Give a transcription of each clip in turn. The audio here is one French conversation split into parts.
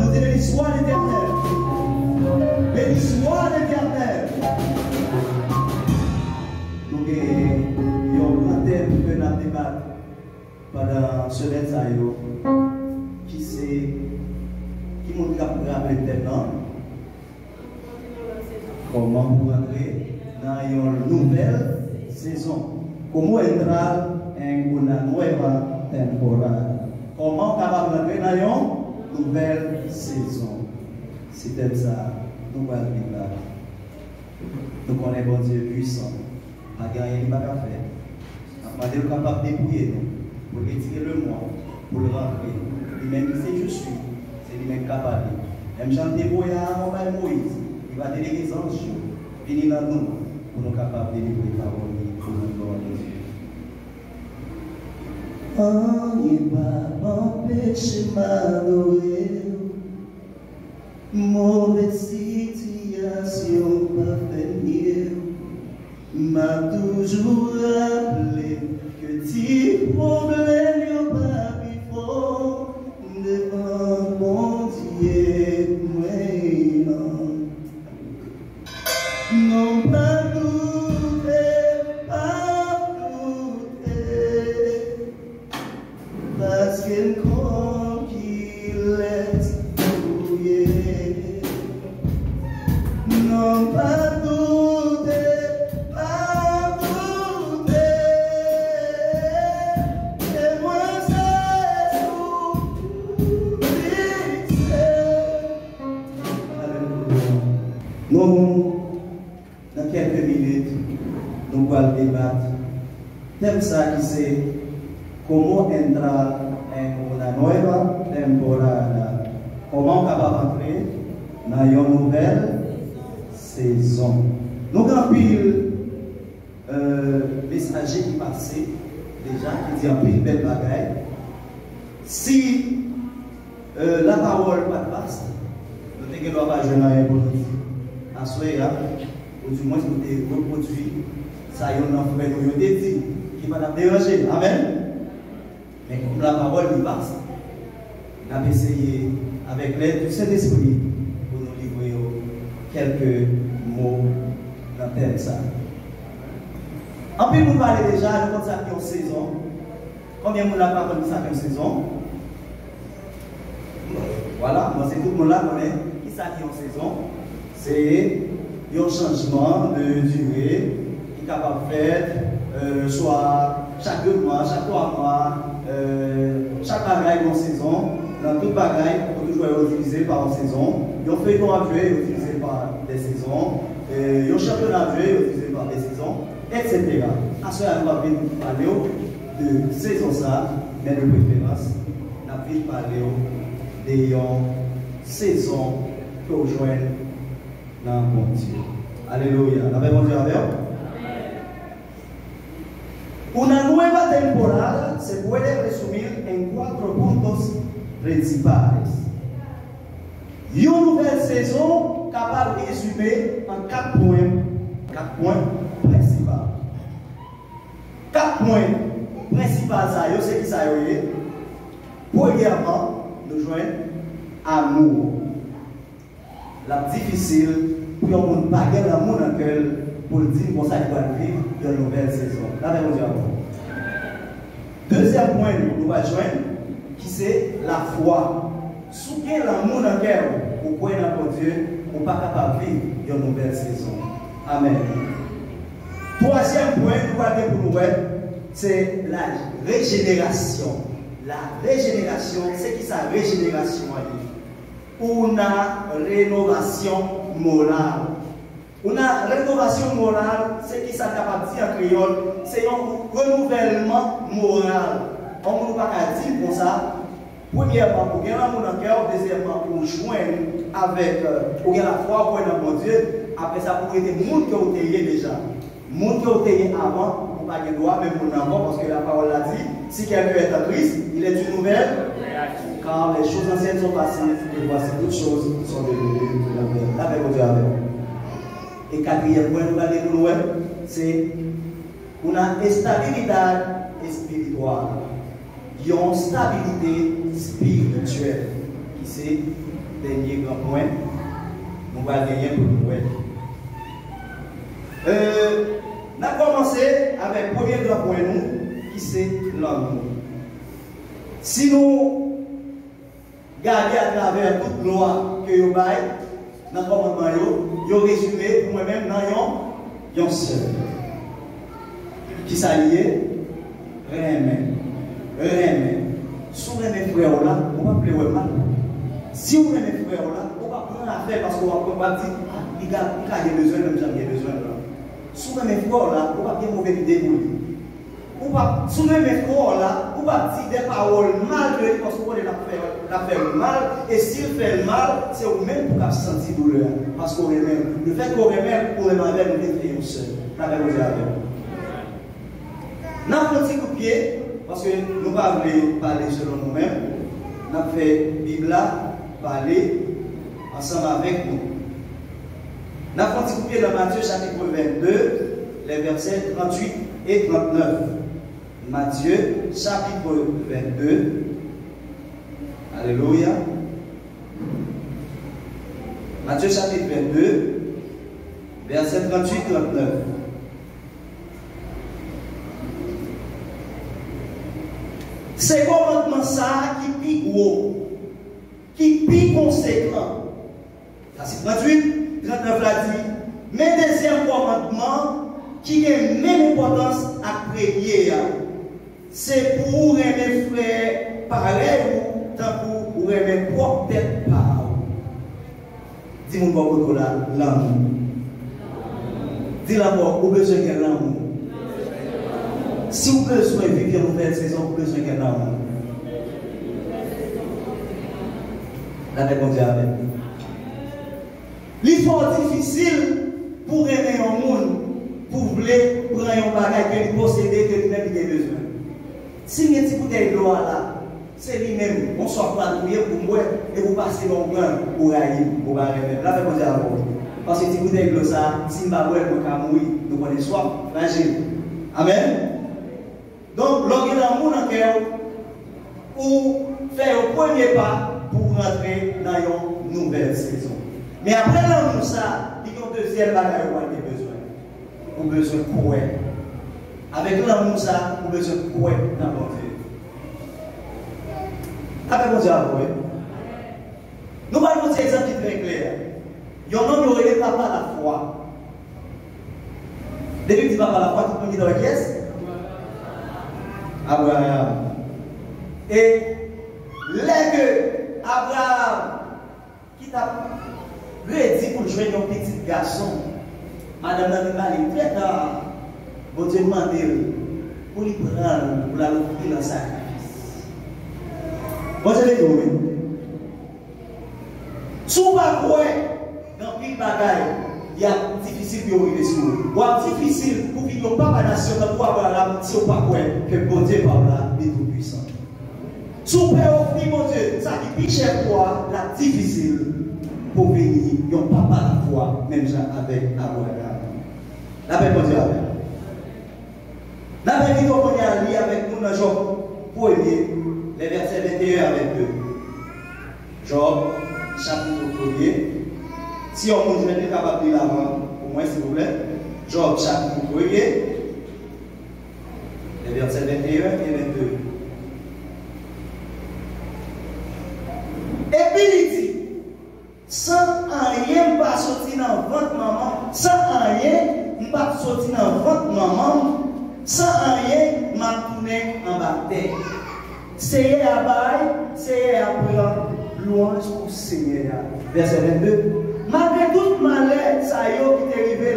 nous dit béni soit l'Éternel. Béni soit l'Éternel. Donc, il y a un grand thème que nous avons débattu pendant ce semaine, qui c'est, qui nous a rappelé le thème. Comment vous entrer dans une nouvelle saison? Comment entrar en una nueva temporada? Comment capable d'entrer dans une nouvelle saison? C'est ça, nous allons vivre. Nous connaissons bon Dieu puissant. Pas gagner, il n'y a pas qu'à faire. On est capable de débrouiller pour retirer le moi, pour le rentrer. Lui-même, c'est je suis, c'est lui-même capable. Même Jean débrouillé à Moïse. Il va déléguer les anges, venir dans nous, pour nous capables de délivrer la parole pour nous gloire de Dieu. On y va m'empêcher m'adorer, mauvaise situation pas venir, m'a toujours rappelé que tes problèmes n'ont pas pu fort devant mon Dieu. Non pas douter, parce qu'il croit qu'il est doué. Non pas douter, et moi c'est tout nous, dans quelques minutes, nous allons débattre. Thème ça qui c'est comment entrar en una nueva temporada. Comment capable entrer dans une nouvelle saison. Nous avons pile messager qui passait déjà, qui dit un pile belle bagaille. Si la parole pas passe, nous ne devons pas jouer dans un bon outil. À ce moment-là, ou du moins, nous devons reproduire ça, il y a un frère nous a dit qui va nous déranger. Amen. Mais comme la parole nous passe, nous avons essayé, avec l'aide du Saint-Esprit, pour nous livrer quelques mots dans le thème ça. En plus, nous parlons déjà de ça qui est en saison. Combien de monde n'a pas connu ça qui est en saison? Voilà, moi c'est tout le monde là qui connaît qui ça qui est en saison. C'est un changement de durée qui est capable de faire soit chaque 2 mois, chaque 3 mois, chaque bagaille en saison. Dans toute bagaille, on peut toujours utiliser par une saison. Un feuilleton à jouer est utilisé par des saisons. Un championnat à jouer est utilisé par des saisons, etc. À ce moment-là, nous allons parler de saison ça, mais de préférence, nous allons parler de saison que vous joignez dans mon Dieu. Alléluia. Avec mon Dieu avec una nueva temporada se puede resumir en 4 puntos principales. Une nouvelle saison capable de résumer en 4 points. 4 points principaux. 4 points principaux, c'est qui ça y est. Premièrement, nous joignons amour. La difficile pour qu'on ne pas gagner l'amour dans le cœur pour dire qu'on va vivre une nouvelle saison. Là, on dit deuxième point, nous allons joindre, qui c'est la foi. Si vous avez l'amour dans le cœur, vous pouvez dans Dieu, vous n'êtes pas capable de vivre une nouvelle saison. Amen. Troisième point, nous allons pour nous, c'est la régénération. La régénération, c'est qui ça, régénération? Une rénovation morale. Une rénovation morale, c'est qui ça capable de dire en créole, c'est un renouvellement moral. On ne peut pas dire comme ça. Premièrement, pour gagner l'amour dans le cœur, deuxièmement, pour joindre avec, pour gagner la foi, pour être dans mon Dieu. Après ça, pour aider le monde que vous avez déjà. Le monde que vous avez avant, pour pas gagner droit, même pour l'enfant, parce que la parole l'a dit, si quelqu'un est en Christ, il est une nouvelle. Car les choses anciennes sont passées, et voici toutes choses sont devenues nouvelles. Là, avec Dieu avec. Et quatrième point, nous allons nous voir, c'est une stabilité spirituelle. Il y a une stabilité spirituelle. c'est le dernier grand point. Nous allons gagner pour nous. On a commencé avec le premier grand point, qui c'est l'amour. Si nous regardons à travers toute loi que vous avez, dans le commandement, vous résumé pour moi-même dans un seul. Qui s'allie, remet. Si vous aimez frère là, vous ne pouvez pas mal. Si vous aimez frère là, vous ne pouvez pas prendre l'affaire parce que vous ne pouvez pas dire, il a besoin, même j'en ai besoin là. Si vous aimez frère là, vous ne pouvez pas dire mauvaise idée pour lui. Si vous aimez frère là, vous ne pouvez pas dire des paroles mal de lui parce que vous voulez la faire mal. Et s'il fait mal, c'est vous-même pour sentir douleur. Parce qu'on remet. Le fait qu'on remet, pour remettre avec nous, c'est un seul. N'avez vous avec vous. Nous avons un petit coup de pied, parce que nous ne pouvons pas parler selon nous-mêmes. Nous avons fait la Bible parler ensemble avec nous. Nous avons un petit coup de pied dans Matthieu chapitre 22, les versets 38 et 39. Matthieu chapitre 22. Alléluia. Matthieu chapitre 22, versets 38 et 39. C'est commandement ça qui pique gros, qui pique conséquent. Ça c'est 38, 39 l'a dit. Mais deuxième commandement qui a la même importance à prier, c'est pour aimer frère pareil ou tant pour aimer propre tête par. Dis-moi beaucoup là, l'amour. Dis l'amour, vous besoin de l'amour. Si vous avez besoin de vivre une nouvelle saison, vous avez besoin de l'amour. La réponse est avec. L'effort difficile pour aimer un monde, pour vouloir prendre un bagage que vous possédez, que vous avez besoin. Si vous avez une bouteille de l'eau là, c'est lui-même, on soit patrouillé pour moi et vous passez dans le grand pour aller, pour la réponse est avec. Parce que si vous avez de l'eau, si vous avez de l'eau, nous connaissons soif, fragile. Amen. Donc, l'orgue d'amour dans le cœur, pour faire le premier pas pour rentrer dans une nouvelle saison. Mais après l'amour, ça, il y a un deuxième bagage où vous avez besoin. Vous avez besoin de courir. Avec l'amour, ça, vous avez besoin de courir dans mon Dieu. Avec mon Dieu, nous allons vous dire un exemple très clair. Il y a un homme qui aurait papa la foi. Depuis que tu papa la foi, tout le monde est dans la pièce. Abraham. Et là que Abraham, qui t'a prédit pour jouer un petit garçon, madame Nanimali, très tard, bon Dieu demande pour lui prendre, pour la offrir en sacrifice. Bon Dieu les trouvé. Si vous ne croyez pas dans le bagaille, il y a difficile pour arriver sur vous. Ou difficile pour vivre au papa national pour Abraham si vous ne croyez pas que bon Dieu parle là, il est tout puissant. Si vous pouvez offrir mon Dieu, ça qui est cher pour la difficile pour venir, il n'y a pas la foi, même avec Abraham. La paix pour Dieu avec. La paix qui doit aller avec nous dans Job 1er, les versets 21 à 22. Job, chapitre 1er. Si on est capable de lire avant, au moins s'il vous plaît. Job, chapitre 1er, les versets 21 et 22. Et puis il dit, sans rien pas sortir dans votre maman, sans rien pas sortir dans votre maman, sans rien m'a tourné en bas terre. C'est à bail, c'est à prendre louange au Seigneur. Verset 22. Malgré tout malheur, ça y est qui est arrivé,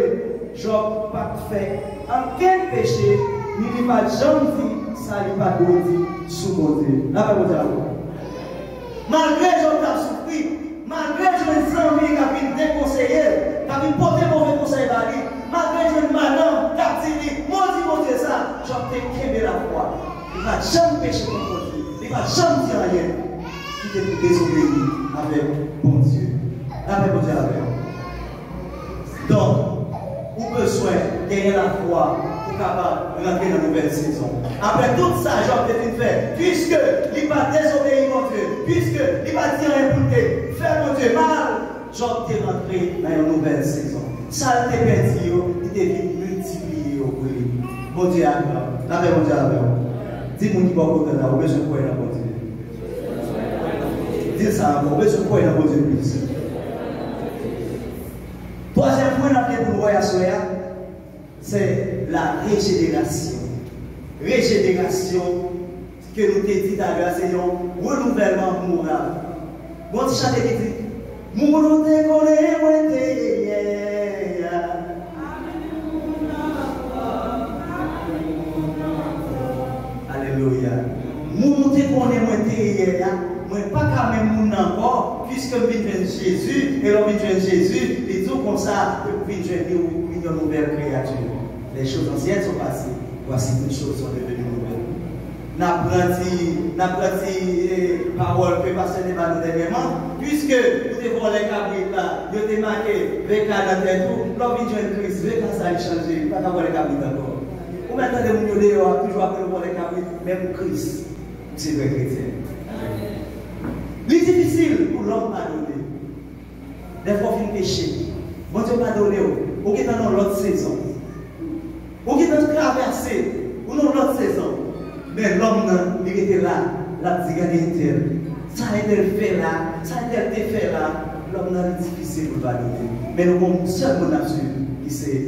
Job pas fait aucun péché, ni pas jamais dit, ça n'y pas dit sous mon Dieu. La parole de Dieu. Malgré Job a souffert, malgré les amis qui ont été déconseillés, qui ont porté mauvais conseil à lui, malgré les madame qui ont dit, mon Dieu, ça, Job a quitté la foi. Il n'a jamais péché contre Dieu. Il n'a jamais dit rien qui était désobéi avec mon Dieu. Avec mon Dieu avec. Donc, vous besoin besoin de gagner la foi pour capable rentrer dans une nouvelle saison. Après tout ça, Job devait faire, puisque il va désobéir mon Dieu, puisque il va dire écouter, faire mon Dieu mal, Job est rentré dans une nouvelle saison. Ça te perdu, il devait multiplier au prix. Bon Dieu, la paix, mon Dieu, la paix. Dis-moi qui va côté là, on besoin de quoi dans mon Dieu. Dis ça, on besoin de quoi dans mon Dieu plus. Troisième point dans le pour c'est la régénération. Régénération, que nous t'avons dit à l'heure, c'est un renouvellement moral. Bon, tu chantes qui dit, Mourou te connaît, moi te Alléluia. Mourou te connaît, moi te moi pas quand même moun encore, puisque je viens de Jésus, et l'on vient de Jésus, et tout comme ça, je viens de une nouvelle créature. Les choses anciennes sont passées, voici toutes choses sont devenues nouvelles. N'apprenti parole que pasteur n'est pas nous dernièrement, puisque nous devons les cabrites là, nous devons marquer VK dans tête tout, l'on vient de Christ, VK ça a changé, pas d'avoir les cabrites encore. Ou maintenant, nous devons toujours appeler les cabrites, même Christ, c'est vrai chrétien. C'est difficile pour l'homme pardonner. Des fois, il péché. Bon Dieu pardonne. Ou qui est dans l'autre saison. Ou qui est dans traversé. Ou dans l'autre saison. Mais l'homme, il était là. La petite tel. Ça a été fait là. Ça a été fait là. L'homme est difficile pour pardonner. Mais nous avons seul mon absolu qui c'est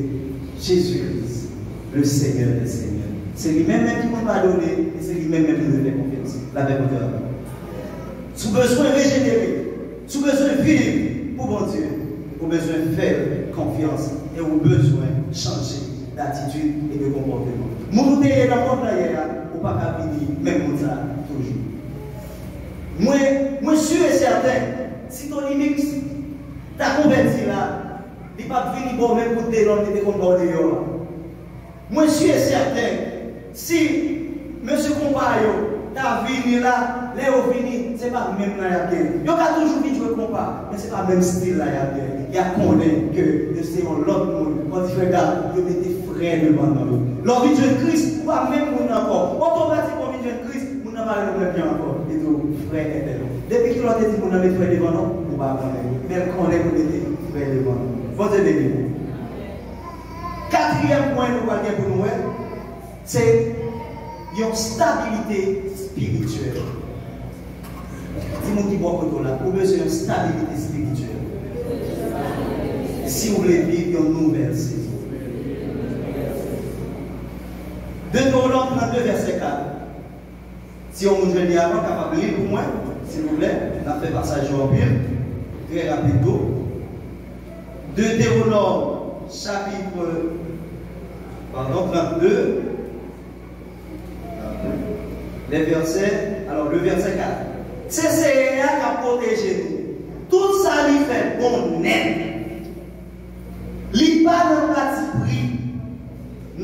Jésus-Christ, le Seigneur des Seigneurs. C'est lui-même qui m'a pardonné et c'est lui-même qui nous donne confiance. La paix pour Dieu. Si vous avez besoin de régénérer, si vous avez besoin de vivre pour bon Dieu, vous avez besoin de faire confiance et vous avez besoin de changer d'attitude et de comportement. Vous êtes dans le monde là, vous ne pouvez pas venir, même comme ça, toujours. Moi, je suis certain, si ton limite, ta converti là, il ne va pas venir pour même pour te l'homme qui te comporte. Moi, je suis certain, si M. Compario, ta vie là, les vini, ce n'est pas le même là, il y a bien. Il y a toujours dit jouer compas, mais ce n'est pas le même style là, il y a connaît que c'est l'autre monde. Quand tu regardes, il y a des frères devant nous. L'envie de Christ, pas même monde encore. Automatiquement, l'envie de Christ, on n'a pas le même encore. Et tout, frère et tel. Depuis qu'il a dit qu'on a des frères devant nous, on va connaître. Mais qu'on est pour des frères devant nous. Bon Dieu béni. Quatrième point nous allons pour nous, c'est une stabilité spirituelle. Dis-moi qui boit pour là, vous avez besoin de stabilité spirituelle. Si vous voulez vivre une nouvelle saison. Deutéronome 32, verset 4. Si on vous dit avant, capable de lire pour moi, s'il vous plaît, on a fait passage en pile, très rapide. Deutéronome, chapitre 32. Les versets, alors le verset 4. C'est Seigneur qui a protégé nous. Tout ça lui fait bon net. Il n'a pas de petit prix.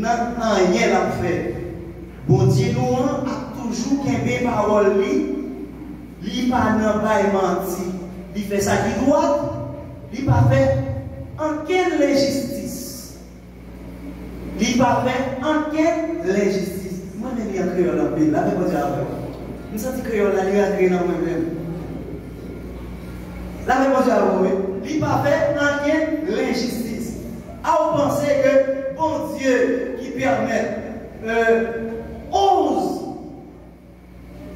N'a rien à faire. Bon Dieu nous a toujours qu'un parole il n'a pas menti. Il fait ça qui doit. Il n'a pas fait aucune injustice. Il n'a pas fait aucune injustice. Moi, je suis en créole dans le pays. Là, je vais dire après. Je suis créole là, je suis entré dans moi-même. Là, je vais dire après. Il n'a pas fait aucune l'injustice. À vous penser que bon Dieu qui permet 11.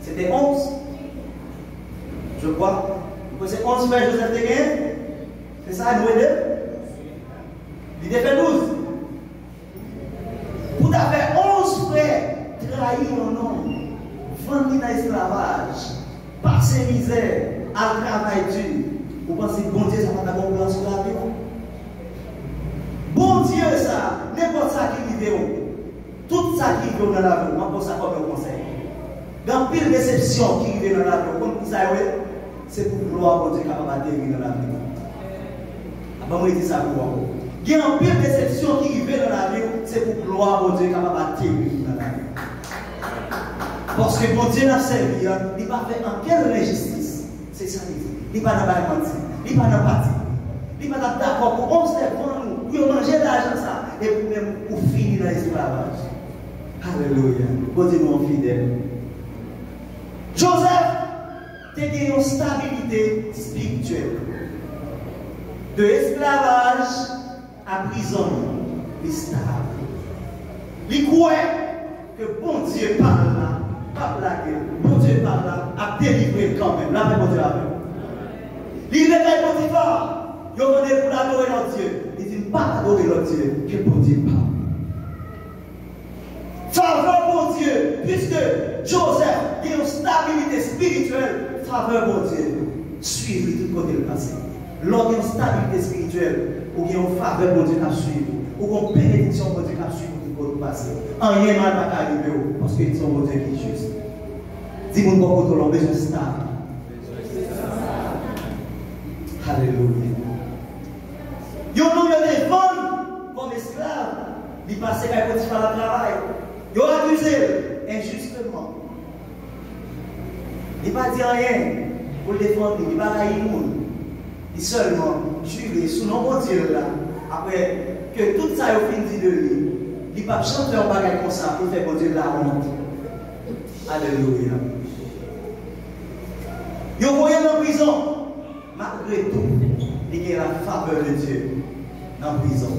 C'était 11. Je crois. C'est 11 frères Joseph Teguin. C'est ça, nous aider. Il était fait 12. Pour avoir 11 frères. Trahir mon nom, vendu dans l'esclavage, passer misère, à travail dur. Vous pensez que bon Dieu, ça va t'avoir un plan sur la vie? Bon Dieu, ça, n'importe ça qui vit, tout ça qui vit dans la vie, moi, pour ça comme un conseil. Dans pile déception qui vit dans la vie, comme vous savez, c'est pour gloire pour Dieu capable de dans la vie. Après, moi, je dis ça pour vous. Il y a une pile déception qui vit dans la vie, c'est pour gloire pour Dieu capable de dans la vie. Parce que bon Dieu n'a servi, il n'a pas fait en quelle injustice. C'est ça qu'il dit. Il n'a pas menti. Il n'a pas parti. Il n'a pas d'accord pour 11 devant nous. Pour manger l'argent ça. et pour même pour finir dans l'esclavage. Alléluia. Bon Dieu nous fidèle. Joseph a gagné une stabilité spirituelle. De esclavage à prison, il est stable. Il croit que bon Dieu parle là, pas blaguer. Bon Dieu parle là, a délivré quand même. Là, bon Dieu a fait. Il réveille Potiphar. Il a demandé pour adorer notre Dieu. Il dit pas adorer notre Dieu, que bon Dieu parle. Faveur pour Dieu, puisque Joseph a une stabilité spirituelle, faveur pour Dieu. Suivre tout côté le passé. Lors d'une stabilité spirituelle, ou bien une faveur pour Dieu qui suivre, ou une bénédiction pour Dieu qui suivre tout côté le passé. Rien mal va arriver parce qu'ils sont Dieu qui est juste. Dis-moi pourquoi tu as besoin de stable. Alléluia. Ils ont des ventes comme esclaves. Ils passaient quand ils font le travail. Ils ont accusé injustement. Il ne va pas dire rien pour le défendre. Il ne va pas haïr le monde. Il seulement jurer sous nom de Dieu là. Après que tout ça est fini de lui. Il ne va pas chanter un bagage comme ça pour faire pour Dieu la honte. Alléluia. Ils ont voyé en prison. Malgré tout, il y a la faveur de Dieu dans la prison.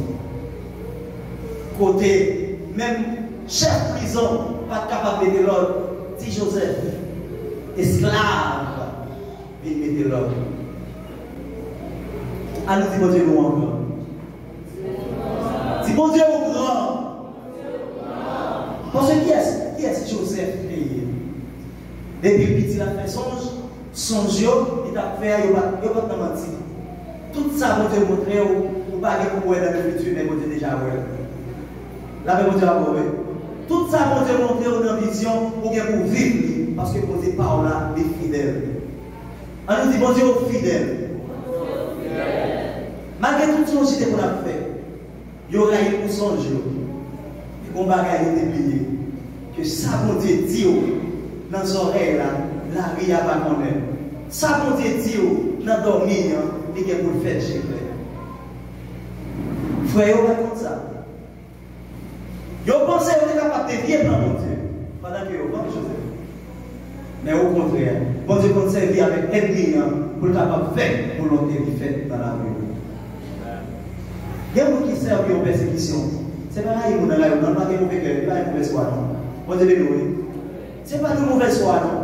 Côté, même chef prison, pas capable de mettre l'ordre. Si Joseph, esclave, il mettait l'ordre. Alors, dis bon Dieu, nous encore. Dis bon Dieu, au grand. Parce que qui est Joseph payé? Depuis le petit, il a fait songe, il a fait, il va pas mentir. Tout ça, bon Dieu, montrer, ou pas que vous dans le futur, mais bon Dieu déjà ouais. Là, bon Dieu a vu. Tout ça, bon Dieu, montrer dans la vision, pour vivre, parce que bon Dieu parle là, des fidèles. On nous dit, bon Dieu, fidèles. Malgré tout ce que qu'on a fait, il y aura eu pour songer. Et qu'on va gagner des billets. Que ça, bon Dieu, dit dans les oreilles, là, la vie a pas connaître. Ça, bon Dieu, dit dans le dormir, il y a pour le faire chez vous. Frère, vous raconte ça. Vous pensez que vous êtes capable de vivre dans mon Dieu pendant que vous faites Joseph. Mais au contraire, bon Dieu compte servir avec ennemi pour le capable de faire volonté de faire dans la vie. Il y a des gens qui servent en persécution. Ce n'est pas là qu'ils sont dans la vie, non, pas qu'ils sont mauvais, pas une mauvaise foi, non. Bon Dieu, ce n'est pas une mauvaise foi, non.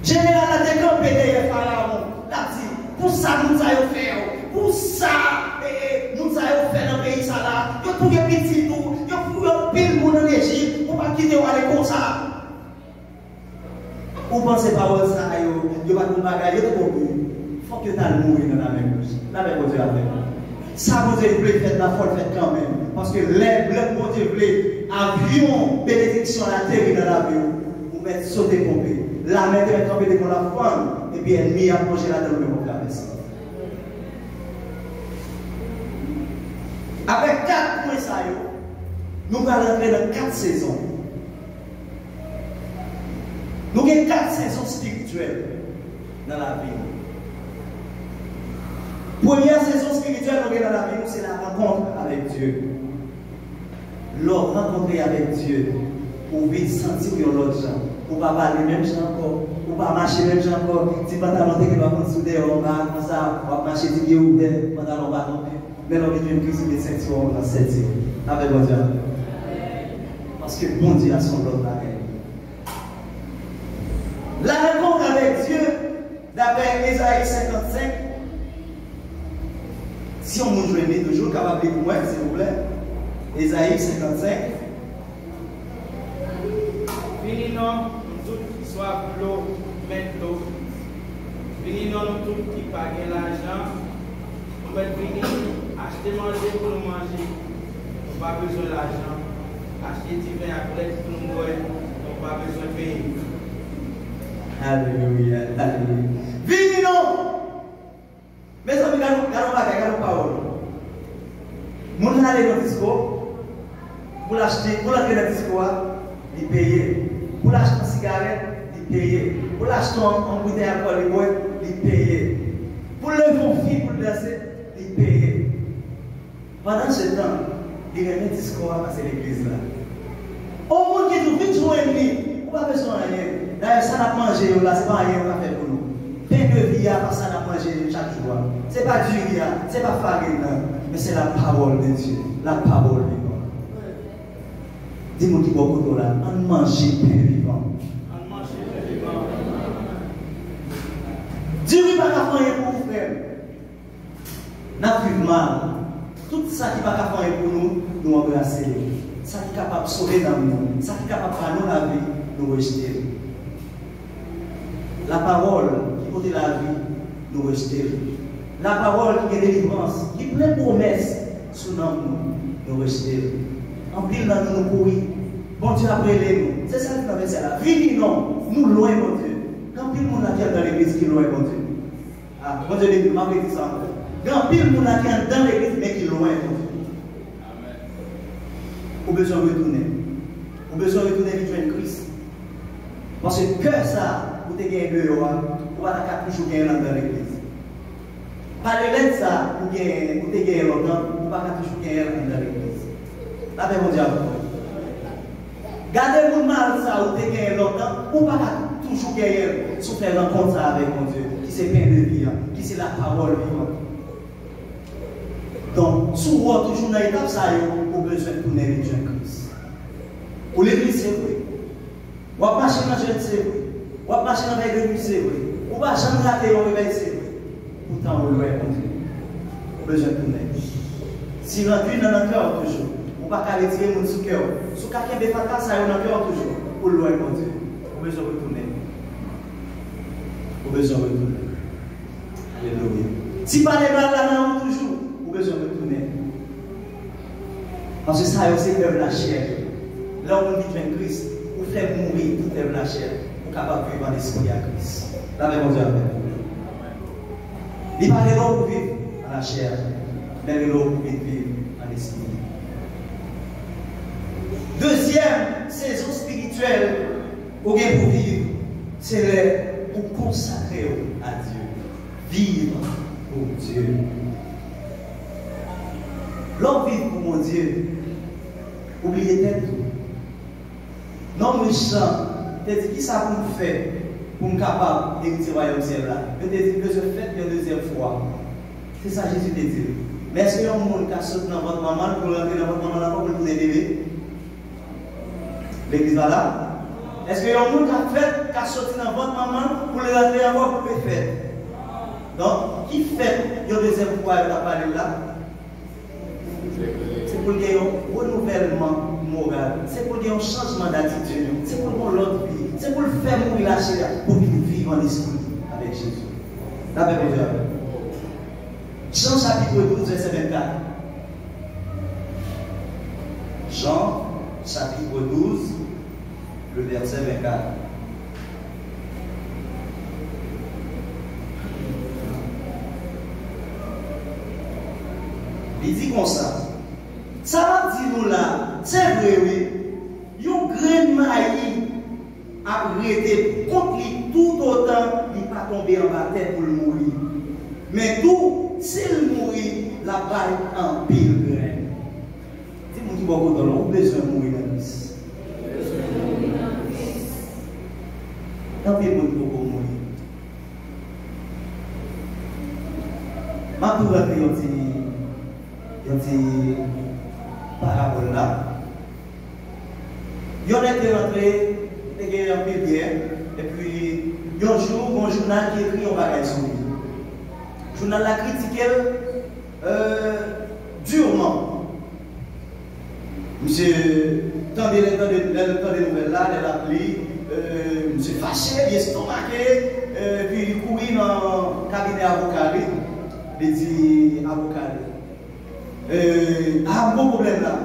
Général a décampé derrière Pharaon. Il a dit, pour ça, nous avons fait. Pour ça, nous avons fait dans le pays ça là. Il y a tout les petits tout. Il y a pile monde en Égypte. Pour ne pas quitter aller comme ça. Vous pensez pas à ça, il y a pas de bagage, il y a tout il faut que tu ailles mourir dans la même chose. La même chose avec. Ça, vous avez voulu faire la folle fête quand même. Parce que le bon Dieu voulait avion, bénédiction à la terre dans l'avion. Vous mettez sauter pompé. La main est tombée devant la femme. Et puis l'ennemi a plongé là-dedans pour traverser. Avec 4 points, ça, nous allons rentrer dans 4 saisons. Nous avons 4 saisons spirituelles dans la vie. Première saison spirituelle dans la vie, c'est la rencontre avec Dieu. L'homme rencontrer avec Dieu, pour vite sentir l'autre gens, pour ne pas parler même gens encore, pour ne pas marcher même gens encore. Si pantalon qui va prendre soudé, on va comme ça, on va marcher du pied ouvert, pantalon va tomber. Mais l'homme est une crise de section, on va sentir. Avec bon Dieu. Parce que bon Dieu a son lot là. La rencontre avec Dieu, d'après Ésaïe 55, si on nous joignait toujours, capable de moi, s'il vous plaît. Ésaïe 55. Venez nous tous qui soient l'eau, maintenant. Venez nous tous qui pagent l'argent. On va venir acheter manger pour nous manger. On n'a pas besoin d'argent. Acheter du vin à plaisir pour nous boire. On n'a pas besoin de payer. Alléluia, alléluia. Venez nous. Mais ça, regardons parole. Mon aller dans le disco, pour l'acheter, pour l'entrer dans le disco, il paye. Pour l'acheter une cigarette, il paye. Pour l'acheter un bouteille d'alcool, il paye. Pour lever une fille pour le danser, il paye. Pendant ce temps, il y a un discours à passer l'église là. Au monde qui est tout vite joindre, on pas besoin de rien. D'ailleurs, ça n'a pas mangé, là, c'est pas rien qu'on a fait pour nous. Pain de vie, pas ça n'a mangé chaque jour. Ce n'est pas du riz, ce n'est pas farine, mais c'est la parole de Dieu. La parole vivante. Dis-moi qui va beaucoup là, on mange pain vivant. On mange pain vivant. Du riz, pas qu'à faire pour vous faire. N'a plus mal. Tout ça qui va qu'à faire pour nous, nous embrasser. Ça qui est capable de sauver dans nous, ça qui est capable de faire nous la vie, nous rejeter. La parole qui porte la vie, nous rejeter. La parole qui est délivrance, qui plein de promesses sous nous rejeter. En pile dans nous courir. Bon Dieu après nous. C'est ça qui nous fait là. Vini non, nous loin mon Dieu. Quand pile monde qui est dans l'église qui est loin mon Dieu. Ah, bon Dieu dit, m'a dit ça. Quand pile monde qui est dans l'église mais qui est loin mon Dieu. Ou besoin de retourner. Ou besoin de retourner avec Christ. Parce que cœur ça, vous avez gagné dehors, vous avez toujours gagné dans l'église. Par le lettre ça, vous avez gagné longtemps, vous n'avez toujours gagné dans l'église. La paix mondiale. Gardez vous mal ça, vous avez gagné longtemps, vous n'avez toujours gagné sur faire rencontre avec mon Dieu, qui c'est pain de vie, qui c'est la parole vivante. Donc, souvent, toujours dans l'étape ça, vous avez besoin de tourner avec Christ. Pour l'église, c'est vrai. Vous avez marché dans le jeune, c'est vrai. Vous avez marché dans l'église, c'est vrai. Vous n'avez jamais raté au réveil, c'est vrai. Pourtant, vous l'avez entendu. Vous avez besoin de tourner. Si vous avez dans le cœur toujours, vous n'avez pas retirer mon sous cœur. Si vous avez fait ça, vous avez dans le cœur toujours. Vous l'avez entendu. Vous avez besoin de retourner. Vous avez besoin de retourner. Alléluia. Si pas les balles là, toujours. Besoin de retourner. Parce que ça, c'est œuvre la chair. Là où on dit que Christ, vous faites mourir toute œuvre la chair, vous êtes capable de vivre en esprit à Christ. La même Dieu avec vous. Il parle de l'eau pour vivre en la chair, mais de l'eau pour vivre en esprit. Deuxième saison spirituelle, pour vivre, c'est pour consacrer à Dieu. Vivre pour Dieu. L'homme vit pour mon Dieu. Oubliez tout. Non, méchant. Tu dis qui ça pour nous faire pour nous capable d'hériter le royaume ciel là. Je te dis que je fais une deuxième fois. C'est ça Jésus te dit. Mais est-ce qu'il y a un monde qui a sauté dans votre maman pour rentrer dans votre maman là pour tourner bébé? L'église va là. Est-ce qu'il y a un monde qui a sauté dans votre maman pour le rentrer encore pour le faire? Donc, qui fait une deuxième fois il a parlé là? C'est pour qu'il y ait un renouvellement moral, c'est pour qu'il y ait un changement d'attitude, c'est pour l'autre vie, c'est pour le faire mourir la chair, pour qu'il vive en esprit avec Jésus. La paix de Dieu. Jean chapitre 12, verset 24. Jean chapitre 12, le verset 24. Il dit comme ça. Ça va dire nous là, c'est vrai, oui. Yon grain de maïs a arrêté contre lui tout autant, il n'est pas tombé en bas tête pour le mourir. Mais tout, s'il mourit, la balle en pile grain. Dis-moi qui va vous donner, on a besoin de mourir dans l'is. Dans pile monde pour mourir. Ma tour a dit parabole là. Ils ont été rentrés, ils ont été en pile bien, et puis, il y a un jour, un journal qui écrit un bagage sur lui. Le journal l'a critiqué durement. Monsieur, tendez les nouvelles là, il a appelé, monsieur fâché, il est estomaqué, puis il courit dans le cabinet avocat, il dit avocat. Un bon problème là.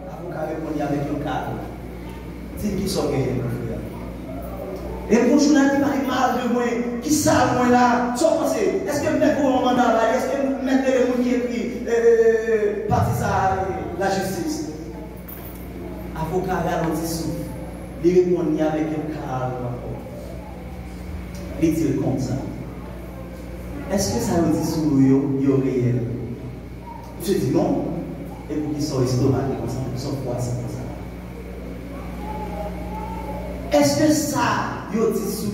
Avocat répondit avec un cadre. Dis qui sont gagnés, mon frère. Et pour le journal qui parle mal de moi, qui savent moi là, sans penser, est-ce que je mets pour un mandat là, est-ce que je mets les gens qui écrit parti ça, la justice. Avocat ralentit souffle. Il répondit avec un cadre. Il dit comme ça. Est-ce que ça veut dire sur le réel? Je dis non. et pour qu'ils soient estomaqués comme ça, pour qu'ils soient froissés comme ça. Est-ce que ça, yo dit sous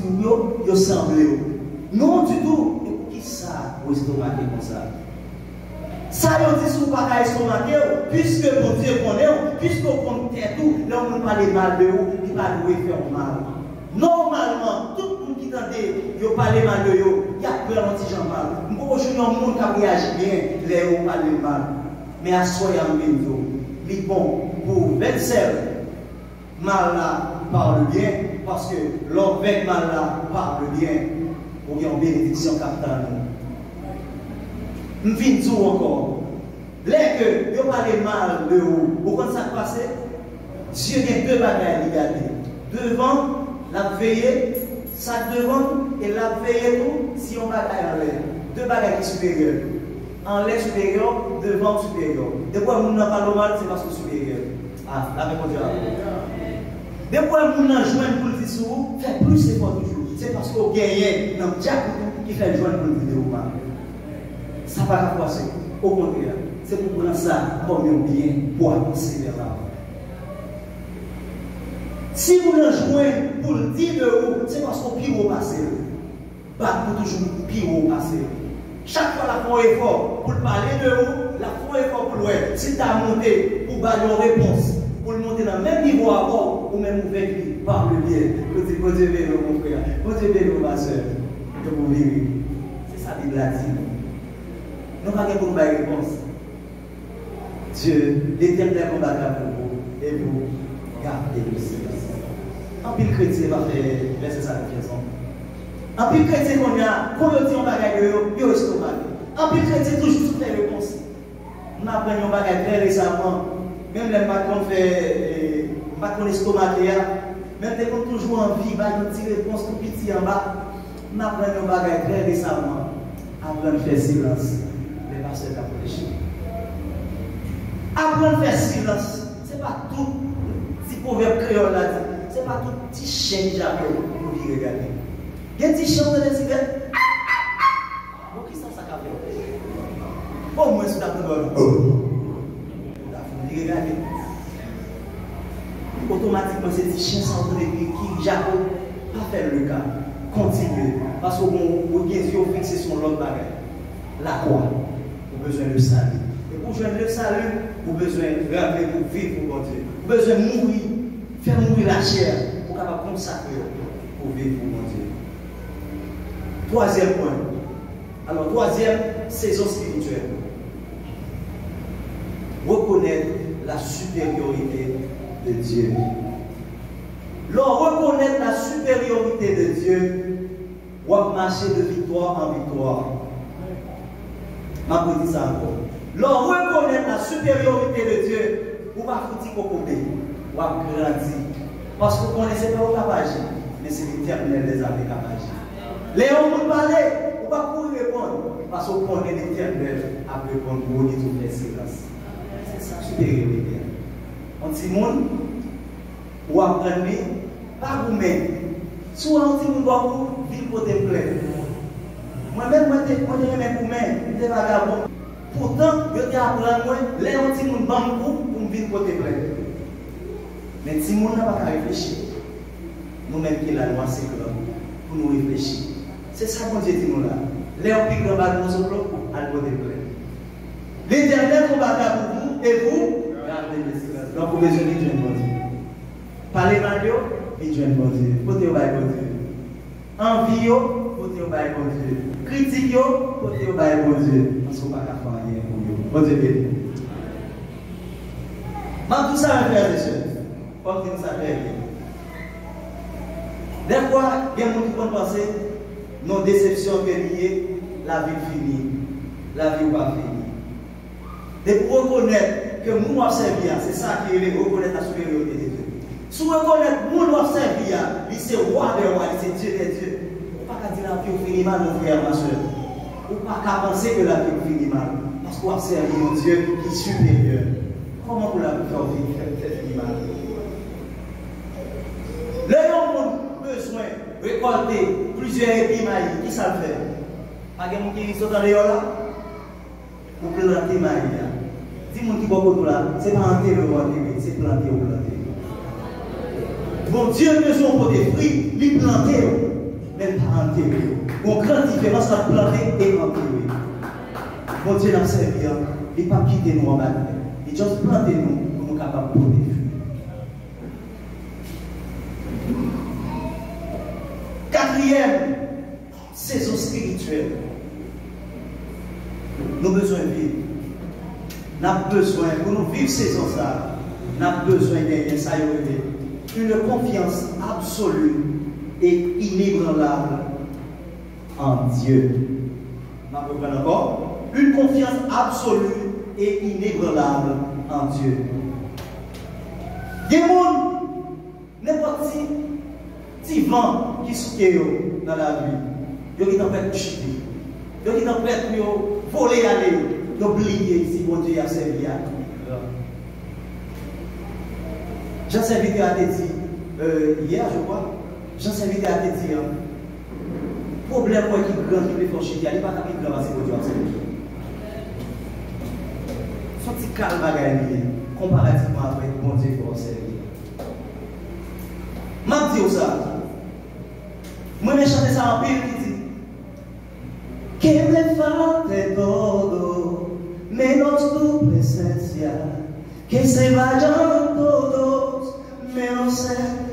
yo semble? Non du tout. Et pour qui ça, vous estomaqué comme ça? Ça, yo dit sous pas estomaqué, puisque mon Dieu connaît, puisque on compte tout, là on ne parle mal de vous, il va nous faire mal. Normalement, tout le monde qui tente, yo parle mal de vous, il y a peur anti-gens mal. Aujourd'hui, il y a un monde qui réagit bien, les gens parlent mal. Mais à soi, il y a un niveau. Mais bon, pour venir mal là, parle bien, parce que l'homme avec mal là, parle bien, ou bien en bénédiction capitale. Nous venons tout encore. Là que vous parlez mal de vous, vous comprenez ça passe? Dieu a deux bagages à regarder. Devant, la veillée, ça devant, et la veillée tout, si on bagaille en l'air. Deux bagages supérieurs. En l'air supérieur, devant supérieur. De quoi nous n'avons pas le mal, c'est parce que supérieur. Ah, là, mais mon Dieu. De quoi nous n'avons joint pour le dire sur vous, faites plus d'efforts toujours. C'est parce qu'on gagne dans le diable qui fait joindre pour le dire au mal. Ça va pas passer. Au contraire, c'est pour prendre ça comme un bien pour avancer vers l'avant. Si vous le jouez pour le dire de vous, c'est parce qu'on pire au passé. Pas pour toujours pire au passé. Chaque fois, la font effort pour parler de vous, la font effort pour le. Si tu as monté pour avoir une réponse, pour le monter dans le même niveau avant, ou même vous faites par le biais. Vous dites, mon Dieu, mon frère, mon Dieu, ma soeur, je vous vivre. C'est ça, Bible a dit. Nous n'avons pas de réponse. Dieu, l'Éternel combattra pour vous et vous gardez le silence. En pile chrétien va faire laisser ça de raison. En pile chrétien qu'on a, quand on dit on va gagner, il y a estomac. En pile chrétien toujours sous les réponses. On apprend un bagage très récemment. Même les Macron fait Macron estomac, même les gens toujours en vie, ils ont une réponse tout petit en bas. On apprend un bagage très récemment. Apprendre à faire silence. Les pasteurs qui ont réfléchi. Apprendre à faire silence. Ce n'est pas tout petit proverbe créole là. Ce n'est pas tout petit chien qui a pour vous regarder. Il y a un petit chien dans les cigarettes. Bon, qui ça qu'a fait? Au moins, c'est un peu bon. Vous regardez. Automatiquement, ces petits chiens sont en train de dire qui Jacob pas faire le cas. Continuez. Parce que vous avez les yeux fixés sur l'autre bagage. La croix. Vous avez besoin de salut. Et pour joindre le salut, vous avez besoin de rentrer pour vivre pour votre Dieu. Vous avez besoin de mourir. Faire mourir la chair pour capable consacrer pour vivre pour mon Dieu. Troisième point. Alors, troisième saison spirituelle. Reconnaître la supériorité de Dieu. Lorsqu'on reconnaît la supériorité de Dieu, on va marcher de victoire en victoire. Je vais dire ça encore. Lorsqu'on reconnaît la supériorité de Dieu, on va foutre au côté. On va grandir. Parce que vous ne connaissez pas au capage, mais c'est l'Éternel des armées capage. Les hommes vous parlez, on va pouvoir répondre. Parce qu'on connaît l'Éternel à répondre pour vous tout les silences. C'est ça, supériorité. On dit, ou apprendre, pas vous-même. Soit on dit, on doit vous vivre côté plein. Moi-même, moi, je même vous-même, je suis vagabond. Pourtant, je t'ai appris, les gens qui nous bandent pour vivre côté plein. Mais si on n'a pas réfléchi, nous-mêmes qui la loi, c'est que pour nous réfléchir. C'est ça qu'on dit nous là. Les gens qui nous bandent pour à côté plein. L'Éternel combattra pour vous et vous, gardez le silence. Donc, vous besoin de Dieu, mon Dieu. Parlez mal de Dieu, Dieu, mon Dieu. Côté au bail, mon Dieu. Envie, côté au bail, mon Dieu. Critique, côté au bail, mon Dieu. Parce qu'on ne peut pas faire rien pour vous. Mon Dieu, béni. Mais tout ça, mes frères et sœurs, comme dit ça fait bien. Des fois, il y a des gens qui vont penser nos déceptions liées, la vie finie. La vie n'est pas finie. Et pour reconnaître que nous nous servir, c'est ça qui est reconnaître la supériorité de Dieu. Si vous reconnaissez que nous nous servir, c'est roi des rois, c'est Dieu des dieux. Vous ne pouvez pas dire la vie finit mal, mon frère, ma soeur. Vous ne pouvez pas penser que la vie finit mal. Parce qu'on a servi un Dieu qui est supérieur. Comment vous l'avez fait finir mal? Les gens ont besoin de récolter plusieurs épis maïs. Qui ça fait? Pas de gens qui sont dans les là? Vous plantez maïs. Dis-moi qui va pour là, c'est pas enterrer ou enterrer, c'est planter ou planter. Bon Dieu besoin pour des fruits, il planter, mais pas enterrer. Une grande différence entre planter et enterrer. Bon Dieu n'a servi, il n'a pas quitté nous en bas. Il a juste planté nous pour nous capables de porter des fruits. Quatrième, saison spirituelle. Nous avons besoin de vivre. Nous avons besoin, pour nous vivre saison ça, nous avons besoin d'une confiance absolue et inébranlable en Dieu. Nous comprenons encore? Une confiance absolue et inébranlable en Dieu. Des gens, n'importe qui vent qui souffle dans la vie, ils sont prêts à chuter, ils sont prêts à voler aller, d'oublier si bon Dieu a servi à nous. Jean Serviteur a dit, hier je crois, Jean Serviteur a dit, le problème qui est grand, qui est fort chuter, il n'est pas capable de ramasser bon Dieu a servi. Son petit calme à gagner, comparativement avec bon Dieu qui a servi. Je dis ça. Moi, je chante ça en pile qui dit que me falte todo, menos tu presencia, que se vayan todos, menos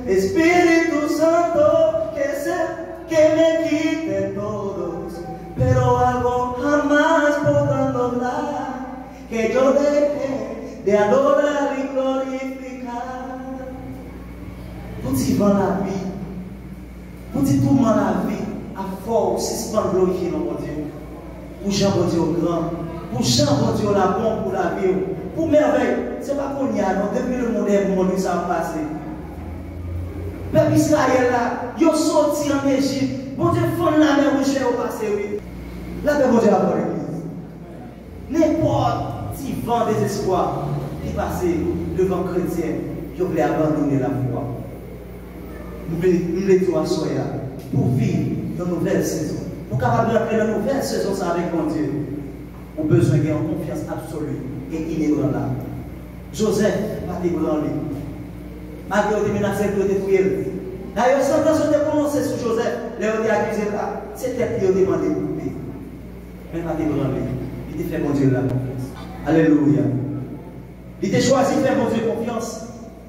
el Espíritu Santo, que me quite todos, pero algo jamás podrán lograr, que yo deje de adorar y glorificar. Pour y vendre la vie, pour y tourner la vie, à force, suspendre glorifier notre Dieu. Pour Jean bon Dieu grand, pour Jean bon Dieu la bon pour la vie, pour merveille. Ce n'est pas qu'on y a, non, depuis le monde, ça a passé. Le peuple Israël là, ils sont sortis en Égypte, bon Dieu fond la mer rouge au passé, oui. Là, bon Dieu a pour l'église. N'importe qui vend des espoirs, qui passe devant chrétien, qui voulait abandonner la foi. Nous voulons tout assoyer pour vivre dans une nouvelle saison. Pour capable d'entrer dans une nouvelle saison ça avec mon Dieu. Nous avons besoin d'une confiance absolue et inébranlable. Joseph pas ébranlé. Malgré les menaces de détruire. D'ailleurs, sans tension de prononcer sur Joseph, les ont accusé là. C'était qui ont demandé de couper. Mais pas ébranlé. Il était fait mon Dieu la confiance. Alléluia. Il était choisi de faire mon Dieu confiance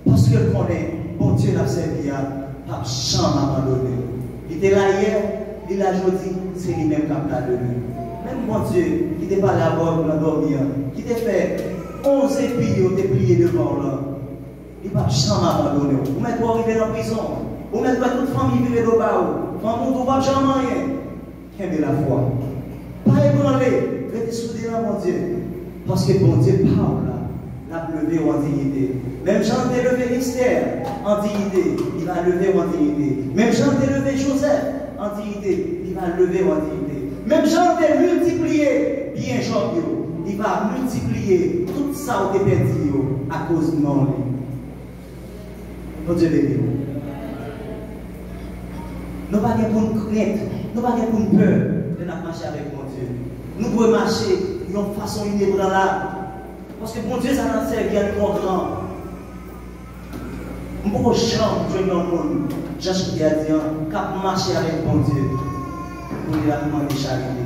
parce qu'il connaît mon Dieu l'a servi à. Pas jamais abandonné. Il était là hier, il a aujourd'hui, c'est lui-même qui a donné. Même mon Dieu, qui n'était pas là-bas pour dormir, qui t'a fait 11 épis, il t'a plié devant là. Il n'a pas jamais abandonné. Vous mettez pour arriver en prison, vous mettez pour toute famille vivre au bas, famille ne va jamais rien. Qu'est-ce la foi? Pas ébranler, restez soudés à mon Dieu. Parce que mon Dieu parle là. L'a levé en dignité. Même Jean t'a levé Esther en dignité, il va lever en dignité. Même Jean t'a levé Joseph en dignité, il va lever en dignité. Même Jean t'a multiplié bien Job, il va multiplier tout ça où t'es perdu à cause de mon lit. Mon Dieu béni. Nous n'avons pas de crainte, nous n'avons pas de peur de marcher avec mon Dieu. Nous devons marcher d'une façon inébranlable. Parce que mon Dieu, ça n'a servi à nous grand. Je ne peux pas changer dans le monde. J'ai acheté à dire, qu'à marcher avec mon Dieu. Pour lui demander charité.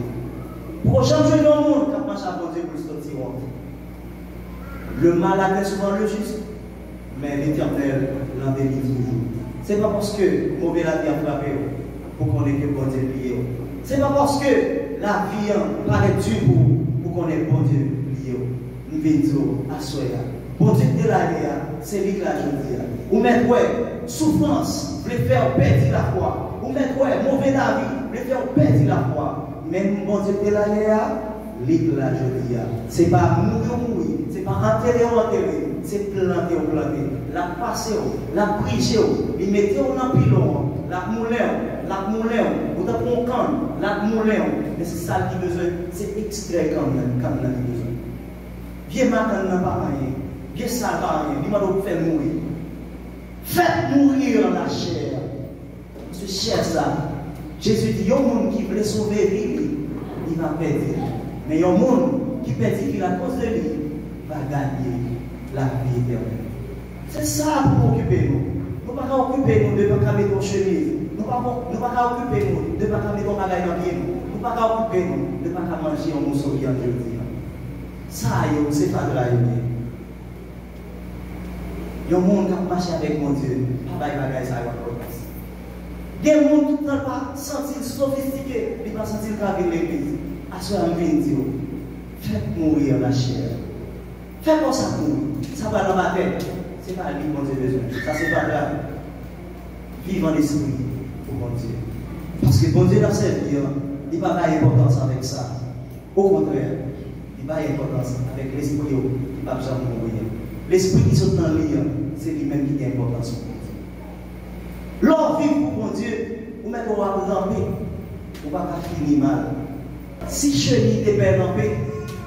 Pour changer dans le monde, qu'à marcher avec mon Dieu pour le sortir. Le mal atteint souvent le juste, mais l'Éternel l'en délivre toujours. Ce n'est pas parce que mauvais la vie a frappé pour qu'on ait que bon Dieu lié. Ce n'est pas parce que la vie paraît dure pour qu'on ait bon Dieu lié. Nous venons à Soya. Bon Dieu de la vie, c'est lui qui l'a dit. Ou mettre souffrance, vous faire perdre la foi. Ou mettre mauvais la vie, vous faire perdre la foi. Même bon Dieu de la vie, lui l'a dit. Ce n'est pas mourir, ce n'est pas enterrer ou enterrer, c'est planter ou planter. La passer, la prier, il mettait en pilon, la moulin, ou dans mon camp, la moulin. Mais c'est ça qui besoin, c'est extrait quand même besoin. Viens matin n'a pas rien, viens ça pas rien, il m'a donc fait mourir. Faites mourir la chair. Ce chair ça. Jésus dit, il y a un monde qui veut sauver lui, il va perdre. Mais il y a un monde qui perd qu'il à cause de lui, va gagner la vie éternelle. C'est ça pour occuper nous. Nous ne pouvons pas occuper nous de ne pas mettre nos chemises. Nous ne pouvons pas occuper nous de ne pas mettre nos bagages dans pied. Nous ne pouvons pas occuper nous de ne pas manger en morceau qui en jeudi. Ça, c'est pas de la vie. Il y a un monde qui marche avec mon Dieu. Pas de bagages ça va pas passer. Il y a un monde qui ne pas sentir sophistiqué, il ne pas sentir qu'il y a l'église. À ce moment-là, faites mourir la chair. Faites comme ça pour ça va dans ma tête. Ce n'est pas lui mon Dieu besoin. Ça, c'est pas grave. Vive en esprit pour mon Dieu. Parce que mon Dieu dans sa vie, il n'a pas d'importance avec ça. Au contraire, il n'a pas d'importance avec l'esprit qui ne va jamais mourir. L'esprit qui saute dans le lit, c'est lui-même qui a importance pour mon Dieu. L'homme vit pour mon Dieu, ou même on va vous ramper, on ne va pas finir mal. Si chenille te perd en paix,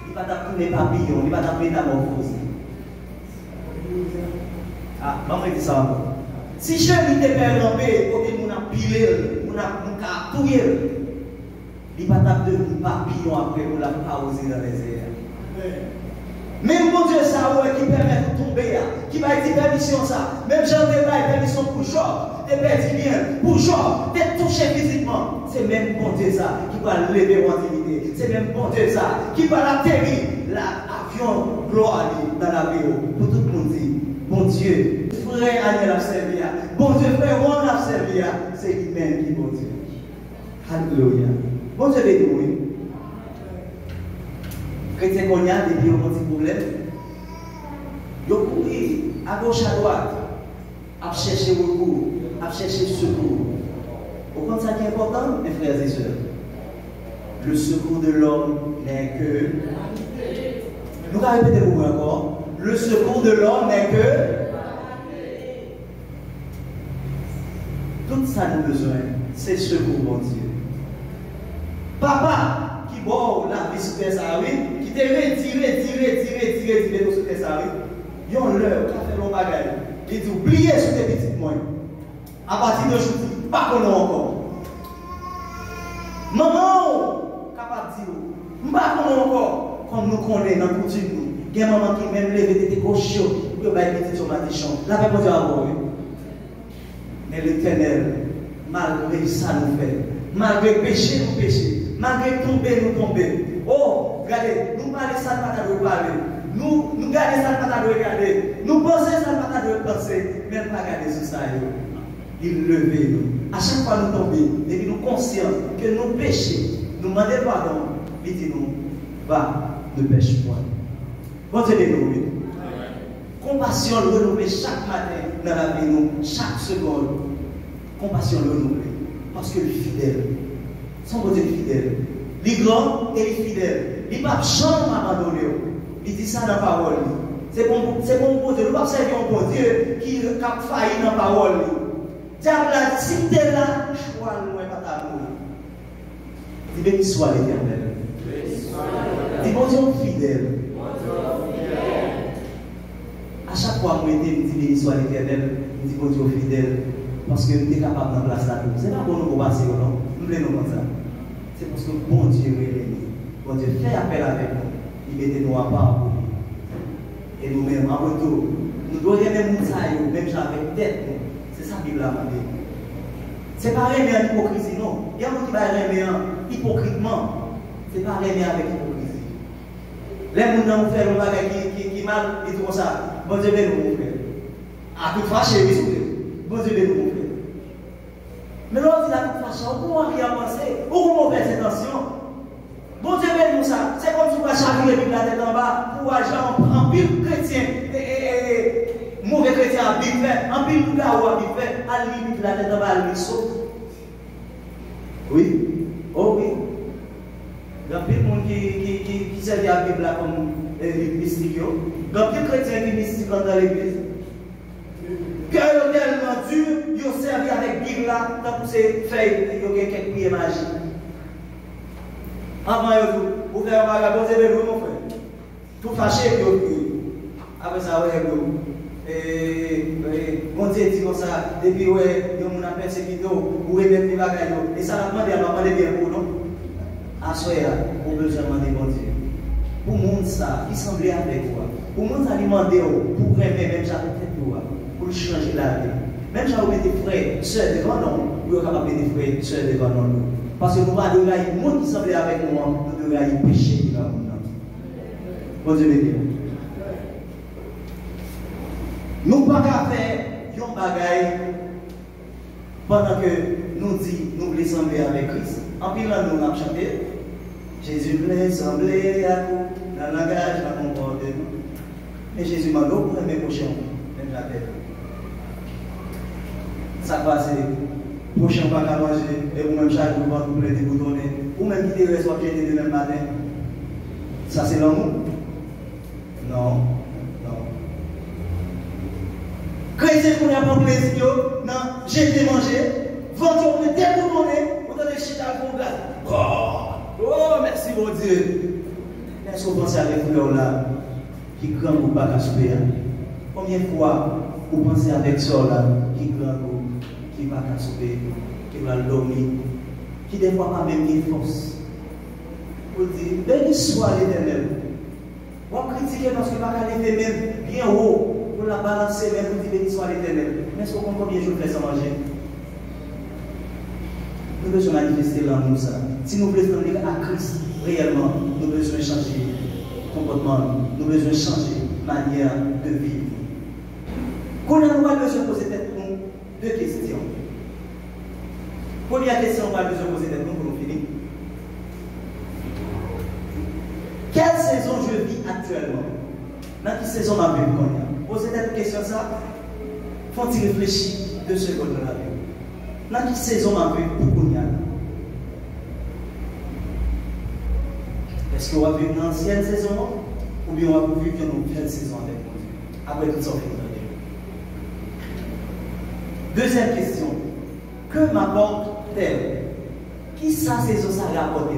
il va t'appeler papillon, il va t'appeler métamorphose. Ah, maman dit ça encore. Si chenille te perd en paix, côté on a pilé, on a capturé, il va t'appeler papillon après, on l'a pausé dans les airs. Même mon Dieu, ça qui permet de tomber, qui va être permission ça. Même j'en ai pas permission pour Job, de perdre bien, pour Job, d'être touché physiquement. C'est même bon Dieu ça qui va lever en dignité. C'est même bon Dieu ça qui va l'atterrir, l'avion gloire dans la vie. Pour tout le monde dire, bon Dieu, frère Daniel a servi, bon Dieu, frère Ron a servi, c'est lui-même qui est bon Dieu. Alléluia. Bon Dieu, béni. Chrétien qu'on y a, depuis un petit problème, ils courent à gauche, à droite, à chercher recours, à chercher secours. Au contraire, ça qui est important, mes frères et sœurs, le secours de l'homme n'est que. Nous allons répéter le mot encore. Le secours de l'homme n'est que. Tout ça nous besoin, c'est le secours, mon Dieu. Papa, qui boit la vie sur terre, qui te retiré sur terre, ils ont l'heure qui a fait long bagage. Ils disent oubliez sur tes petites moyens. À partir d'aujourd'hui, pas qu'on a encore. Maman, capable de dire, pas qu'on a encore, comme nous connaissons dans la coutume. Il y a maman qui même levé des cochons, qui va être petit sur ma déchon. La paix pour Dieu à vous. Mais l'Éternel, malgré ça nous fait, malgré péché nous péché, malgré tomber nous tomber. Oh, regardez, nous parlons ça pas de parler. Nous gardons ça pas de regarder. Nous pensons ça pas de penser. Même pas garder sur ça. Il levait nous. À chaque fois nous tombons, et nous conscients que nous péchons, nous demandons pardon. Il dit nous, va, ne pêche point. Bon Dieu nous. Compassion le renouveler chaque matin dans la vie, nous, chaque seconde. Compassion le renouveler. Parce que le fidèle, son bon Dieu fidèle. Les grands et les fidèles. Il ne va jamais abandonner. Il dit ça dans la parole. C'est bon pour Dieu. Nous ne pouvons pas servir un bon Dieu qui a failli dans la parole. Diable, si tu es là, choix loin pas ta mourir. Dis béni soit l'Éternel. Dis bon Dieu fidèle. À chaque fois que je dis béni soit l'Éternel, je dis bon Dieu fidèle. Parce que nous sommes capables de placer là. Ce n'est pas pour nous passer, non? Nous voulons comme ça. C'est parce que bon Dieu est aimé. Bon Dieu fait appel avec nous. Il met nous à part pour lui. Et nous-mêmes, en retour, nous devons aimer nous, même avec tête. C'est ça que la Bible a demandé. Ce n'est pas aimer en hypocrisie, non. Il y a un qui va aimer hypocritement. Ce n'est pas aimer avec hypocrisie. Les gens qui font un bagage qui mal, ils disent comme ça. Bon Dieu, nous, mon frère. À toute fâche, ils disent bon Dieu, nous, mon frère. Mais l'autre, il a toute fâche. On ne peut rien penser. Où mauvaise intention. Bon Dieu, nous ça. C'est comme si tu vas chavirer la tête en bas pour agir en pile chrétien. Mauvais chrétien à vite fait. En pile tout là où à vite fait. À la limite, la tête en bas, elle saute. Oui. Oh oui. Il y a plein de monde qui servent à la Bible comme mystique. Il y a plein de chrétiens qui mystique dans l'église. Cœur tellement dur, ils ont servi avec la Bible là, dans ces feuilles, ils ont quelques prières magiques. Avant, vous faites un bagage, vous avez mon frère. Tout fâché, vous priez. Après ça, mon Dieu dit comme ça, depuis vous avez persécuté, vous avez mis les bagages. Et ça, vous demandez bien pour nous. À ce moment-là, vous besoin de demander mon Dieu. pour le monde ça, qui semblait avec toi, pour le monde ça demander pour aimer même ça peut-être toi, pour changer la vie. Même si vous mettez frères, sœurs devant nous, vous êtes capable de mettre frères, sœurs devant nous. Parce que nous avons des gens qui semblent avec nous, nous devons pécher devant nous. Bon Dieu béni. Nous ne pouvons pas faire un bagaille pendant que nous disons nous voulons sembler avec Christ. En pile, nous avons chanté Jésus voulait sembler à vous dans le langage, dans le comportement. Mais Jésus m'a dit pour aimer prochain, même la tête. Ça passe, prochain pas à manger, et vous-même chaque jour, vous pouvez vous donner, ou même quitter le restaurant de même matin. Ça c'est l'amour? Non, non. Chrétien qu'on a pas plaisir, non, j'ai été mangé, vendu, on est détourné, on a des chita pour gars. Oh, merci mon Dieu. Est-ce que vous pensez avec vous là, qui grand ou pas qu'à souper? Combien de fois vous pensez avec ça là, qui grand ou qui va qu'à souper, qui va dormir, qui des fois pas même une force? Vous dites, béni soit l'Éternel. Vous critiquez parce que pas qu'à lever même bien haut, pour la balancer même, vous dites béni soit l'Éternel. Mais est-ce que vous comprenez combien je fais ça manger? Nous devons manifester l'amour ça. Si nous voulons donner à Christ réellement, nous devons changer comportement, nous devons changer manière de vivre. Quand on va besoin de poser nous deux questions. Première question, on va besoin de poser nous pour nous finir. Quelle saison je vis actuellement? Dans quelle saison ma vie est? Posez cette question ça. Faut-il réfléchir 2 secondes dans la vie? Dans quelle saison ma vie pour qu'on y a? Est-ce qu'on va vivre une ancienne saison ou bien on va vivre une nouvelle saison avec nous? Après tout ça, on fait. Deuxième question. Que m'apporte-t-elle? Qui sa saison ça rapporte?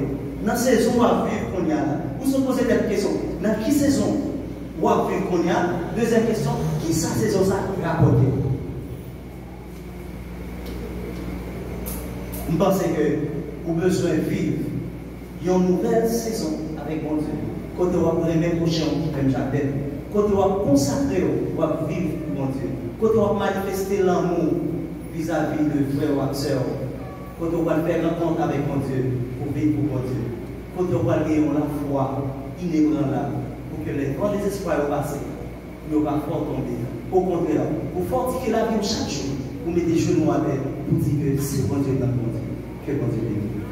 Dans la saison où on va vivre qu'on y a là? Vous se posez cette question. Dans quelle saison où on va vivre qu'on y a? Deuxième question. Qui sa saison ça rapporte? Je pense que vous avez besoin de vivre une nouvelle saison avec mon Dieu. Quand vous avez les prochains qui prennent chaque tête, quand vous avez consacré, vous allez vivre pour mon Dieu. Quand vous avez manifesté l'amour vis-à-vis de frères et sœurs, quand vous allez faire rencontre avec mon Dieu, pour vivre pour mon Dieu. Quand vous allez avoir la foi inébranlable, pour que les grands espoirs passent, vous ne va pas tomber. Au contraire, vous fortifiez la vie chaque jour, vous mettez les genoux à terre, pour dire que c'est mon Dieu dans mon Dieu. Que mon Dieu bénisse.